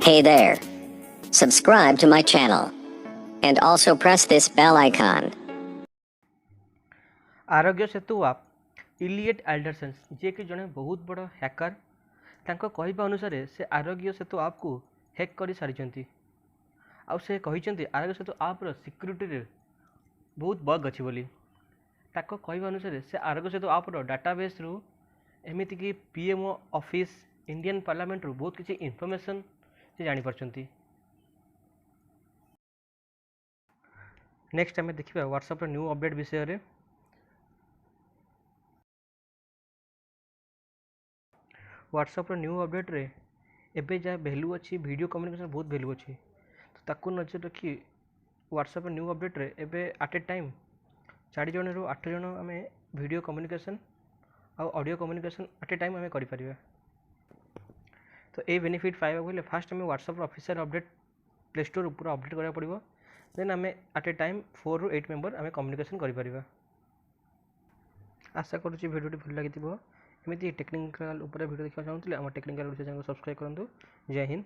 Hey there. Subscribe to my channel and also press this bell icon. Aarogya Setu आप Elliot Alderson जी कि जड़े बहुत बड़ हैकर कहवा अनुसार से आरोग्य सेतु आप को हैक कर सारी आरोग्य सेतु आप्र सिक्यूरीटी बहुत बग अच्छी बोली कहवा अनुसार से आरोग्य सेतु आप्र डाटाबेस रु एमती कि पीएमओ ऑफिस इंडियन पार्लियामेंट रु बहुत किसी इनफॉरमेशन से जानीपार। नेक्स्ट आम देखा व्हाट्सएप न्यू अपडेट विषय में। व्हाट्सएप न्यू अपडेट रे एबे जहाँ वैल्यू अच्छी वीडियो कम्युनिकेशन बहुत वैल्यू अच्छी तो ताकू नजर रखी व्हाट्सएप न्यू अपडेट रे एबे एट ए टाइम 4 जन रु 8 जन आम वीडियो कम्युनिकेशन आ audio communication at a time आम कर। तो ये बेनिफिट पाइबा बोले फास्ट आम WhatsApp official update play store पूरा अपडेट करा पड़ो देन आम एट ए टाइम 4 ରୁ 8 मेंबर आम कम्युनिकेशन कर। आशा करुँच भिडियो भल लगी एमती टेक्निकल वीडियो देखा चाहूँगी आम टेक्निकल चैनल सब्सक्राइब करूँ। जय हिंद।